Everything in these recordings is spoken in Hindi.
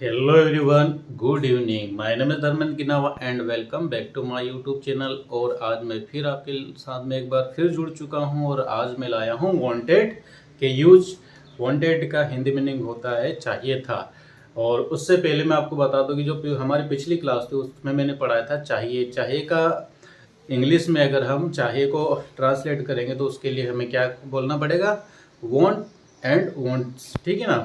Hello everyone, good evening. My name is Dharmendra Kinawa and welcome back to my YouTube channel. और आज मैं फिर आपके साथ में एक बार फिर जुड़ चुका हूं और आज मैं लाया हूं वांटेड के यूज। वांटेड का हिंदी मीनिंग होता है चाहिए था। और उससे पहले मैं आपको बता दूं कि जो हमारी पिछली क्लास थी उसमें मैंने पढ़ाया था चाहिए। चाहिए का इंग्लिश में अगर हम चाहिए को ट्रांसलेट करेंगे तो उसके लिए हमें क्या बोलना पड़ेगा, वॉन्ट एंड वॉन्ट्स। ठीक है ना।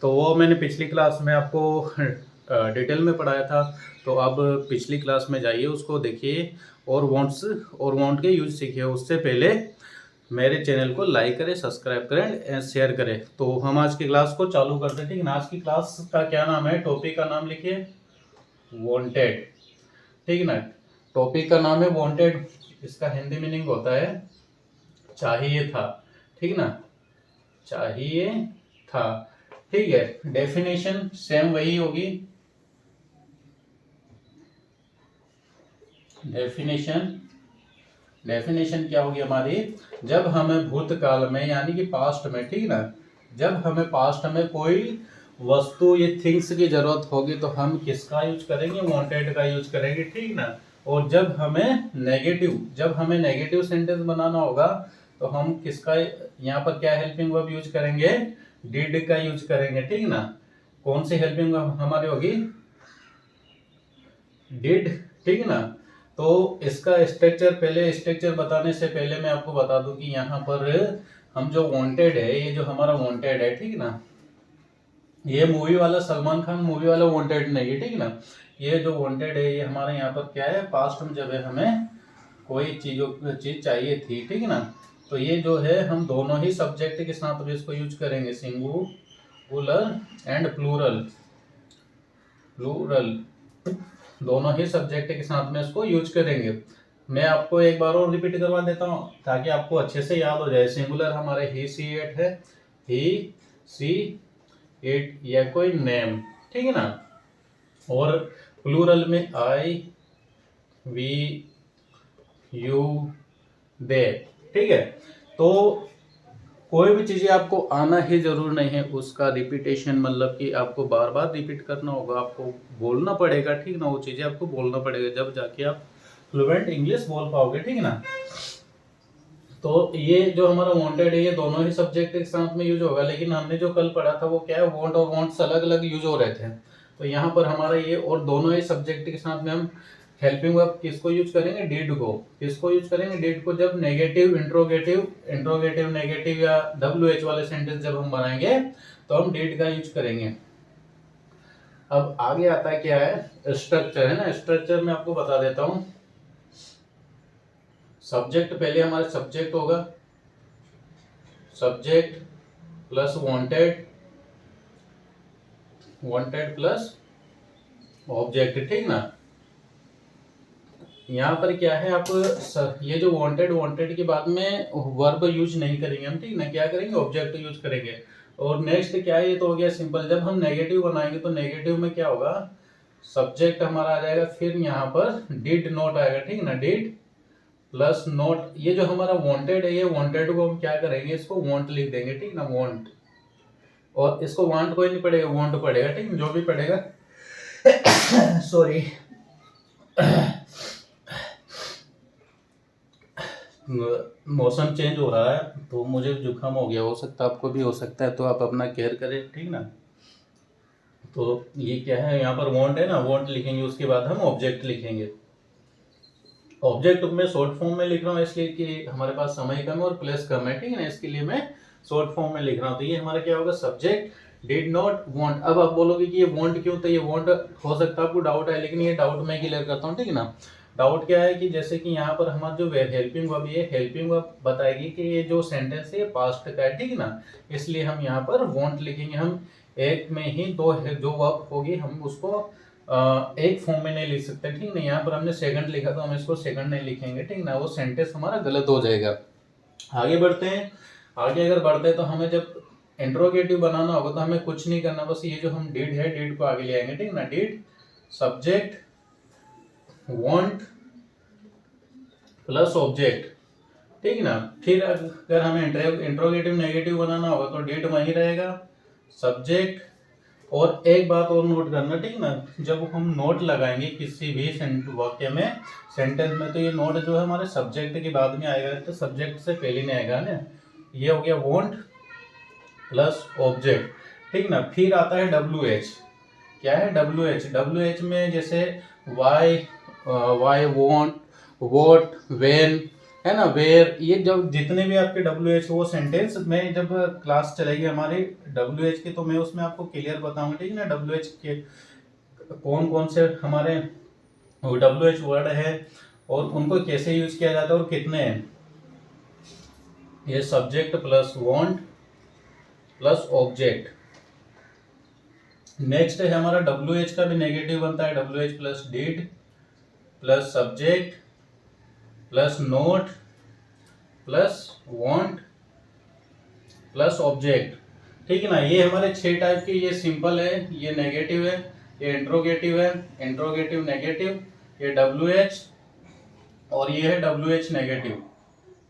तो वो मैंने पिछली क्लास में आपको डिटेल में पढ़ाया था। तो अब पिछली क्लास में जाइए, उसको देखिए और वॉन्ट्स और वॉन्ट के यूज सीखिए। उससे पहले मेरे चैनल को लाइक करें, सब्सक्राइब करें एंड शेयर करें। तो हम आज की क्लास को चालू करते हैं। ठीक है ना। आज की क्लास का क्या नाम है, टॉपिक का नाम लिखिए वॉन्टेड। ठीक है ना। टॉपिक का नाम है वांटेड। इसका हिंदी मीनिंग होता है चाहिए था। ठीक ना, चाहिए था। ठीक है। डेफिनेशन सेम वही होगी। डेफिनेशन डेफिनेशन क्या होगी हमारी, जब हमें भूतकाल में यानी कि पास्ट में, ठीक ना, जब हमें पास्ट में कोई वस्तु या थिंग्स की जरूरत होगी तो हम किसका यूज करेंगे, वांटेड का यूज करेंगे। ठीक ना। और जब हमें नेगेटिव सेंटेंस बनाना होगा तो हम किसका यहाँ पर क्या हेल्पिंग वर्ब यूज करेंगे, डिड का यूज करेंगे। ठीक ना। कौन सी हेल्पिंग वर्ब हमारी होगी, डिड। ठीक ना। तो इसका स्ट्रक्चर, पहले स्ट्रक्चर बताने से पहले मैं आपको बता दूं कि यहाँ पर हम जो वांटेड है, ये जो हमारा वांटेड है, ठीक ना, ये मूवी वाला सलमान खान मूवी वाला वांटेड नहीं है। ठीक ना। ये जो वांटेड है ये हमारे यहाँ पर क्या है, पास्ट में जब है हमें कोई चीज चाहिए थी। ठीक ना। तो ये जो है हम दोनों ही सब्जेक्ट के साथ भी इसको यूज करेंगे, सिंगुलर एंड प्लूरल। प्लूरल दोनों ही सब्जेक्ट के साथ में इसको यूज करेंगे। मैं आपको एक बार और रिपीट करवा देता हूँ ताकि आपको अच्छे से याद हो जाए। सिंगुलर हमारे ही सी एट है, ही सी इट या कोई नेम। ठीक है ना। और प्लूरल में आई, वी, यू, दे। ठीक है। तो कोई भी चीजें आपको आना ही जरूर नहीं है, उसका रिपीटेशन मतलब कि आपको बार बार रिपीट करना होगा, आपको बोलना पड़ेगा। ठीक ना। वो चीजें आपको बोलना पड़ेगा जब जाके आप फ्लुएंट इंग्लिश बोल पाओगे। ठीक है ना। तो ये जो हमारा वांटेड है ये दोनों ही सब्जेक्ट के साथ में यूज होगा, लेकिन हमने जो कल पढ़ा था वो क्या है, वांट और वांट्स अलग अलग यूज हो रहे थे। तो यहाँ पर हमारा ये और दोनों ही सब्जेक्ट के साथ में हम हेल्पिंग वर्ब किसको यूज करेंगे, डिड को। किसको यूज करेंगे, डिड को। जब नेगेटिव, इंट्रोगेटिव नेगेटिव या WH वाले सेंटेंस जब हम बनाएंगे तो हम डिड का यूज करेंगे। अब आगे आता है क्या है, स्ट्रक्चर है ना। स्ट्रक्चर में आपको बता देता हूं। सब्जेक्ट, पहले हमारा सब्जेक्ट होगा, subject plus wanted, wanted plus object. ठीक ना। यहाँ पर क्या है, आप ये जो वांटेड, वांटेड के बाद में वर्ब यूज नहीं करेंगे हम। ठीक ना। क्या करेंगे, ऑब्जेक्ट यूज करेंगे। और नेक्स्ट क्या है, ये तो हो गया सिंपल। जब हम नेगेटिव बनाएंगे तो नेगेटिव में क्या होगा, सब्जेक्ट हमारा आ जाएगा, फिर यहाँ पर डिड नॉट आएगा। ठीक ना। Did plus not. ये जो हमारा वांटेड है, ये वांटेड को हम क्या करेंगे, इसको वांट लिख देंगे। ठीक ना, वांट। और इसको वांट कोई नहीं पड़ेगा, वांट पड़ेगा। ठीक, जो भी पड़ेगा सॉरी मौसम चेंज हो रहा है तो मुझे जुकाम हो गया, हो सकता है आपको भी हो सकता है, तो आप अपना केयर करें। ठीक ना। तो ये क्या है, यहाँ पर वांट है ना, वांट लिखेंगे, उसके बाद हम ऑब्जेक्ट लिखेंगे। ऑब्जेक्ट में शॉर्ट फॉर्म में लिख रहा हूँ इसलिए कि हमारे पास समय कम है और प्लेस कम है। ठीक है ना, इसके लिए मैं शॉर्ट फॉर्म में लिख रहा हूँ। तो ये हमारा क्या होगा, सब्जेक्ट डिड नॉट वांट। अब आप बोलोगे कि ये वांट क्यों, तो ये वांट हो सकता है आपको डाउट है, लेकिन ये डाउट मैं क्लियर करता हूँ। ठीक है ना। डाउट क्या है कि जैसे कि यहाँ पर हमारा जो हेल्पिंग वर्ब, ये हेल्पिंग वर्ब बताएगी कि ये जो सेंटेंस है पास्ट का है। ठीक है ना। इसलिए हम यहाँ पर वांट लिखेंगे। हम एक में ही दो जो वर्ब होगी हम उसको एक फॉर्म में नहीं लिख सकते। ठीक ना। यहाँ पर हमने सेकंड लिखा तो हम इसको सेकंड नहीं लिखेंगे। ठीक ना, वो सेंटेंस हमारा गलत हो जाएगा। आगे बढ़ते हैं। आगे अगर बढ़ते हैं तो हमें जब इंट्रोगेटिव बनाना होगा तो हमें कुछ नहीं करना, बस ये जो हम डिड है, डिड को आगे ले आएंगे। ठीक ना। Did subject want plus object. ठीक है ना। फिर अगर हमें इंट्रोगेटिव नेगेटिव बनाना होगा तो डिड वहीं रहेगा, सब्जेक्ट और एक बात और नोट करना, ठीक ना, जब हम नोट लगाएंगे किसी भी वाक्य में, सेंटेंस में, तो ये नोट जो है हमारे सब्जेक्ट के बाद में आएगा, तो सब्जेक्ट से पहले नहीं आएगा ना। ये हो गया वॉन्ट प्लस ऑब्जेक्ट, ठीक ना। फिर आता है WH। क्या है WH? WH में जैसे why, why, want, what, when, है ना, वेयर, ये जब जितने भी आपके WH वो सेंटेंस में जब क्लास चलेगी हमारी WH की, तो मैं उसमें आपको क्लियर बताऊंगा, ठीक है ना, WH के कौन कौन से हमारे WH वर्ड है और उनको कैसे यूज किया जाता है और कितने हैं। ये subject plus want plus object. Next है हमारा WH का भी नेगेटिव बनता है, WH plus did plus subject plus note plus want plus object, ठीक है ना। ये हमारे 6 टाइप के, ये सिंपल है, ये नेगेटिव है, ये इंट्रोगेटिव है, इंट्रोगेटिव नेगेटिव, ये WH, और ये है WH नेगेटिव।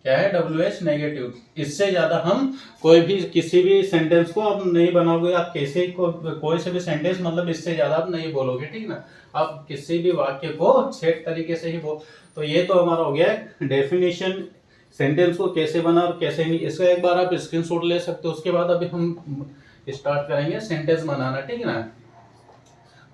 क्या है WH नेगेटिव। इससे ज्यादा हम कोई भी किसी भी सेंटेंस को आप नहीं बनाओगे, आप कैसे कोई से भी सेंटेंस, मतलब इससे ज्यादा आप नहीं बोलोगे, ठीक ना। आप किसी भी वाक्य को 6 तरीके से ही बोल। तो ये तो हमारा हो गया डेफिनेशन, सेंटेंस को कैसे बना और कैसे नहीं। इसका एक बार आप स्क्रीनशॉट ले सकते हो। उसके बाद अभी हम स्टार्ट करेंगे सेंटेंस बनाना, ठीक है ना।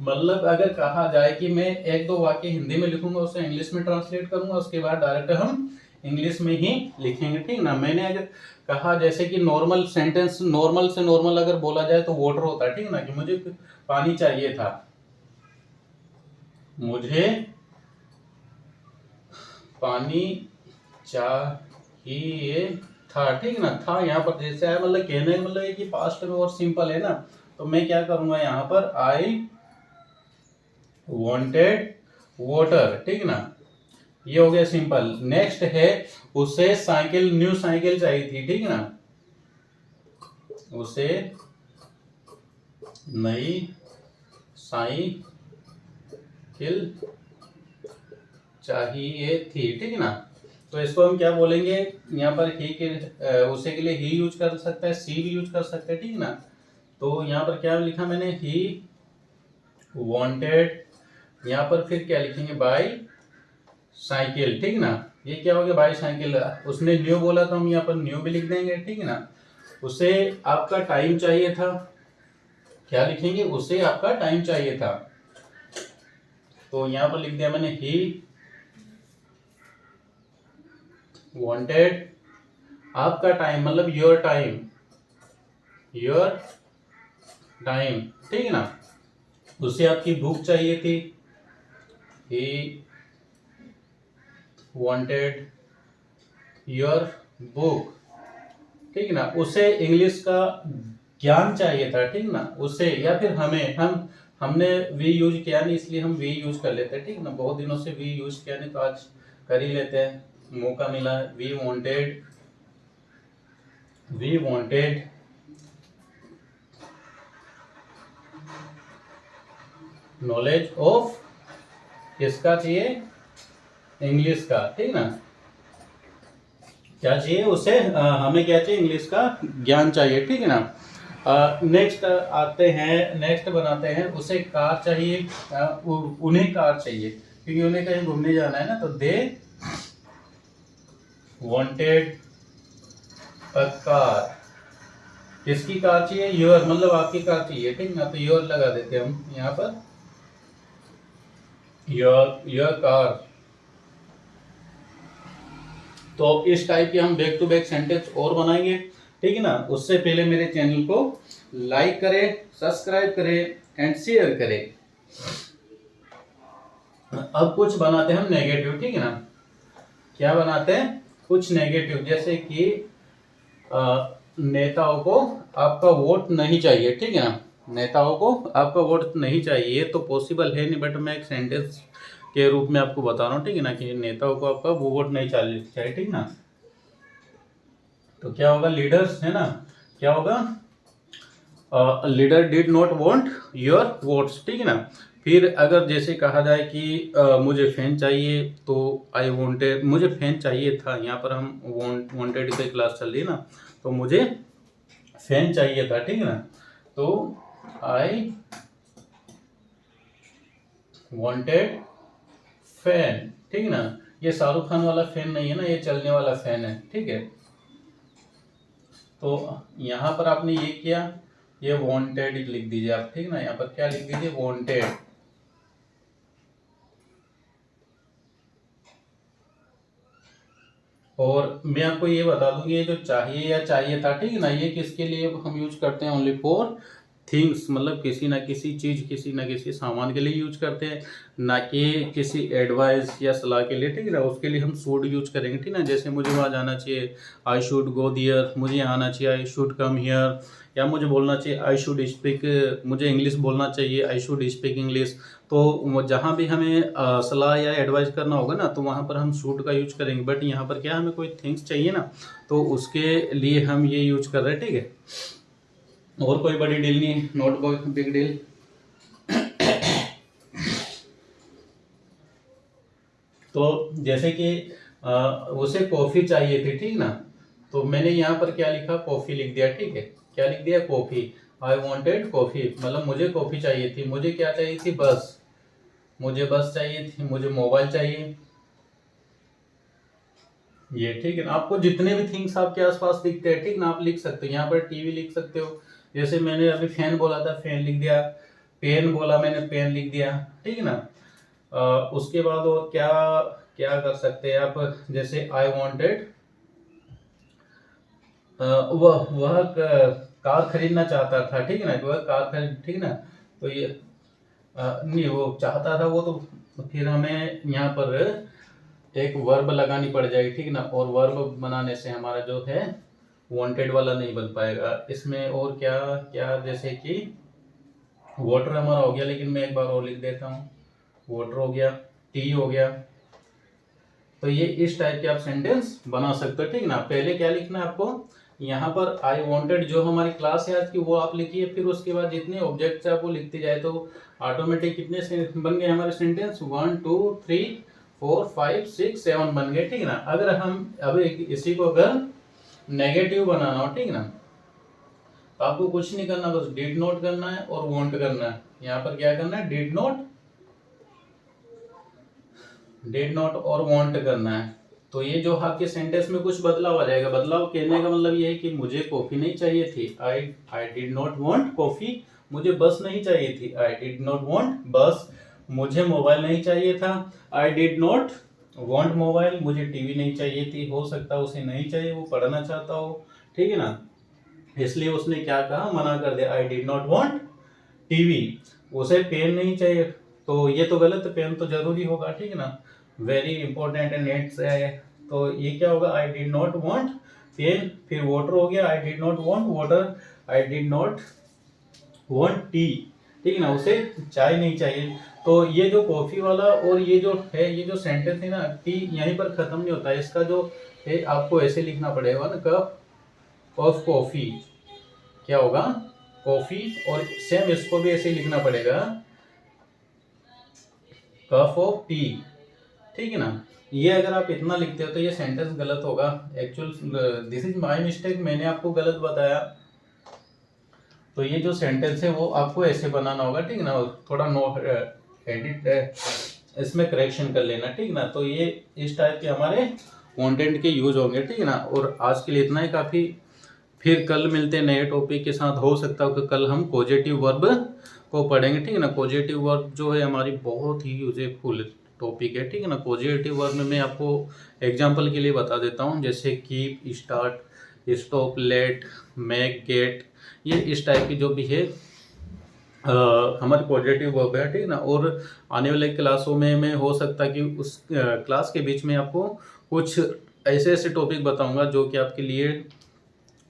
मतलब अगर कहा जाए कि मैं 1-2 वाक्य हिंदी में लिखूंगा, उसे इंग्लिश में ट्रांसलेट करूंगा, उसके बाद डायरेक्ट हम इंग्लिश में ही लिखेंगे, ठीक ना। मैंने अगर कहा जैसे कि नॉर्मल सेंटेंस, नॉर्मल से नॉर्मल अगर बोला जाए तो वाटर होता है, ठीक ना, कि मुझे पानी चाहिए था, मुझे पानी चाहिए था, ठीक ना। था यहाँ पर जैसे है, मतलब कहने का मतलब है कि पास्ट में और सिंपल है ना। तो मैं क्या करूंगा यहाँ पर, आई वॉन्टेड वाटर, ठीक ना, ये हो गया सिंपल। नेक्स्ट है उसे साइकिल, न्यू साइकिल चाहिए थी, ठीक ना, उसे नई साइकिल चाहिए थी, ठीक है ना। तो इसको हम क्या बोलेंगे यहाँ पर, ही के उसे के लिए ही यूज कर सकता है, सी भी यूज कर सकते हैं, ठीक है ना। तो यहाँ पर क्या लिखा मैंने, ही वांटेड, यहाँ पर फिर क्या लिखेंगे, बाय साइकिल, ठीक ना। ये क्या हो गया, बाय साइकिल। उसने न्यू बोला तो हम यहाँ पर न्यू भी लिख देंगे, ठीक है ना। उसे आपका टाइम चाहिए था, क्या लिखेंगे, उसे आपका टाइम चाहिए था। तो यहाँ पर लिख दिया मैंने, ही वांटेड आपका टाइम, मतलब योर टाइम, योर टाइम, ठीक है ना। उसे आपकी भूख चाहिए थी, ही वांटेड योर बुक, ठीक है ना। उसे इंग्लिश का ज्ञान चाहिए था, ठीक ना, उसे, या फिर हमें, हमने वी यूज किया नहीं इसलिए हम वी यूज कर लेते हैं, ठीक ना। बहुत दिनों से वी यूज किया नहीं तो आज कर ही लेते हैं, मौका मिला। वी वांटेड नॉलेज ऑफ, किसका चाहिए, इंग्लिश का, ठीक ना। क्या चाहिए उसे, हमें क्या चाहिए, इंग्लिश का ज्ञान चाहिए, ठीक है ना। नेक्स्ट आते हैं, नेक्स्ट बनाते हैं, उसे कार चाहिए, उन्हें कार चाहिए क्योंकि उन्हें कहीं घूमने जाना है ना। तो दे वांटेड अ कार, किसकी कार चाहिए, योर, मतलब आपकी कार चाहिए, ठीक ना। तो योर लगा देते हैं हम यहाँ पर, योर कार। तो इस टाइप के हम बैक टू बैक सेंटेंस और बनाएंगे, ठीक है ना। उससे पहले मेरे चैनल को लाइक करें, सब्सक्राइब करें एंड शेयर करें। अब कुछ बनाते हैं हम नेगेटिव, ठीक है ना। क्या बनाते हैं, कुछ नेगेटिव, जैसे कि नेताओं को आपका वोट नहीं चाहिए, ठीक है ना। नेताओं को आपका वोट नहीं चाहिए तो पॉसिबल है नहीं, बट मैं एक सेंटेंस के रूप में आपको बता रहा हूँ, ठीक है ना, कि नेताओं को आपका वो वोट नहीं चाहिए, ठीक ना। तो क्या होगा, लीडर्स है ना, क्या होगा, leader did not want your votes, ठीक है ना। फिर अगर जैसे कहा जाए कि मुझे फैन चाहिए, तो आई वांटेड, मुझे फैन चाहिए था, यहाँ पर हम वांटेड की क्लास चल रही है ना, तो मुझे फैन चाहिए था, ठीक है ना। तो आई वांटेड फैन, ठीक है ना। ये शाहरुख खान वाला फैन नहीं है ना, ये चलने वाला फैन है, ठीक है। तो यहाँ पर आपने ये किया, ये वांटेड लिख दीजिए आप, ठीक ना। यहाँ पर क्या लिख दीजिए, वांटेड। और मैं आपको ये बता दूं, ये जो चाहिए या चाहिए था, ठीक है ना, ये किसके लिए हम यूज करते हैं, ओनली फॉर थिंग्स, मतलब किसी ना किसी चीज, किसी ना किसी सामान के लिए यूज करते हैं, ना कि किसी एडवाइस या सलाह के लिए, ठीक है ना। उसके लिए हम शुड यूज करेंगे, ठीक ना। जैसे मुझे वहाँ जाना चाहिए, आई शुड गो दियर, मुझे यहाँ आना चाहिए, आई शुड कम हियर, या मुझे बोलना चाहिए आई शुड स्पीक, मुझे इंग्लिश बोलना चाहिए, आई शुड स्पीक इंग्लिश। तो जहाँ भी हमें सलाह या एडवाइस करना होगा ना, तो वहाँ पर हम शुड का यूज करेंगे। बट यहाँ पर क्या, हमें कोई थिंग्स चाहिए ना, तो उसके लिए हम ये यूज कर रहे हैं, ठीक है। और कोई बड़ी डील नहीं है, नोट बिग डील। तो जैसे कि उसे कॉफी चाहिए थी, ठीक ना। तो मैंने यहाँ पर क्या लिखा, कॉफी लिख दिया, ठीक है। क्या लिख दिया, कॉफी। आई वॉन्टेड कॉफी, मतलब मुझे कॉफी चाहिए थी। मुझे क्या चाहिए थी, बस। मुझे बस चाहिए थी, मुझे मोबाइल चाहिए, ये, ठीक है ना। आपको जितने भी थिंग्स आपके आसपास दिखते हैं, ठीक ना, आप लिख सकते हो। यहाँ पर टीवी लिख सकते हो, जैसे मैंने अभी फैन बोला था, फैन लिख दिया। पेन बोला मैंने, पेन लिख दिया, ठीक है ना। उसके बाद और क्या क्या कर सकते हैं आप, जैसे आई वांटेड, वह कार खरीदना चाहता था, ठीक है ना, वह कार खरीद, ठीक है ना। तो ये नहीं, वो चाहता था, वो तो फिर हमें यहाँ पर एक वर्ब लगानी पड़ जाएगी, ठीक ना। और वर्ब बनाने से हमारा जो है वांटेड वाला नहीं बन पाएगा। इसमें और क्या क्या, जैसे कि वाटर हमारा हो गया, लेकिन मैं एक बार और लिख देता हूँ, वाटर हो गया, टी हो गया। तो ये इस टाइप के आप सेंटेंस बना सकते हो, ठीक ना। पहले क्या लिखना है आपको, यहाँ पर आई वांटेड जो हमारी क्लास है आज की, वो आप लिखिए। फिर उसके बाद जितने ऑब्जेक्ट्स है आपको लिखते जाए, तो ऑटोमेटिक कितने से बन गए हमारे सेंटेंस, 1 2 3 4 5 6 7 बन गए, ठीक ना। अगर हम अब इसी को अगर नेगेटिव बनाना हो, ठीक ना, तो आपको कुछ नहीं करना, बस डिड नॉट करना है और वांट करना है। यहाँ पर क्या करना है, डिड नॉट और वांट करना है। तो ये जो आपके सेंटेंस में कुछ बदलाव आ जाएगा। बदलाव कहने का मतलब ये है कि मुझे कॉफी नहीं चाहिए थी, आई डिड नॉट वांट कॉफी। मुझे बस नहीं चाहिए थी, आई डिड नॉट वांट बस। मुझे मोबाइल नहीं चाहिए था, आई डिड नॉट वांट मोबाइल। मुझे टीवी नहीं चाहिए थी, हो सकता है उसे नहीं चाहिए, वो पढ़ना चाहता हो, ठीक है ना। इसलिए उसने क्या कहा, मना कर दिया, आई डिड नॉट वांट टीवी। उसे पेन नहीं चाहिए, तो ये तो गलत है, पेन तो जरूरी होगा, ठीक है ना। वेरी इंपॉर्टेंट है, नेट है। तो ये क्या होगा, I did not want pen. फिर वाटर हो गया, I did not want water, I did not want tea, ठीक है ना, उसे चाय नहीं चाहिए। तो ये जो कॉफी वाला और ये जो है, ये जो सेंटेंस है ना, टी यहीं पर खत्म नहीं होता है। इसका जो है आपको ऐसे लिखना पड़ेगा ना, कप ऑफ कॉफी, क्या होगा, कॉफी। और सेम इसको भी ऐसे लिखना पड़ेगा, कप ऑफ टी, ठीक है ना। ये अगर आप इतना लिखते हो तो ये सेंटेंस गलत होगा। Actual this is my mistake, मैंने आपको गलत बताया। तो ये जो सेंटेंस है वो आपको ऐसे बनाना होगा, ठीक है ना। थोड़ा नो एडिट इसमें करेक्शन कर लेना, ठीक है ना। तो ये इस टाइप के हमारे कंटेंट के यूज होंगे, ठीक है ना। और आज के लिए इतना ही काफ़ी। फिर कल मिलते हैं नए टॉपिक के साथ। हो सकता है कि कल हम पॉजिटिव वर्ब को पढ़ेंगे, ठीक है ना। पॉजिटिव वर्ब जो है हमारी बहुत ही यूजफुल टॉपिक है, ठीक है ना। पॉजिटिव वर्ब में मैं आपको एग्जांपल के लिए बता देता हूँ, जैसे keep, start, stop, let, make, get. ये इस टाइप की जो भी है हमारी पॉजिटिव वर्ब है, ठीक है ना। और आने वाले क्लासों में मैं हो सकता कि उस क्लास के बीच में आपको कुछ ऐसे ऐसे टॉपिक बताऊंगा जो कि आपके लिए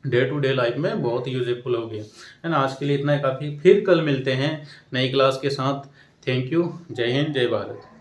डे टू डे लाइफ में बहुत यूजफुल हो गया है ना। आज के लिए इतना ही काफ़ी। फिर कल मिलते हैं नई क्लास के साथ। Thank you. जय हिंद, जय भारत।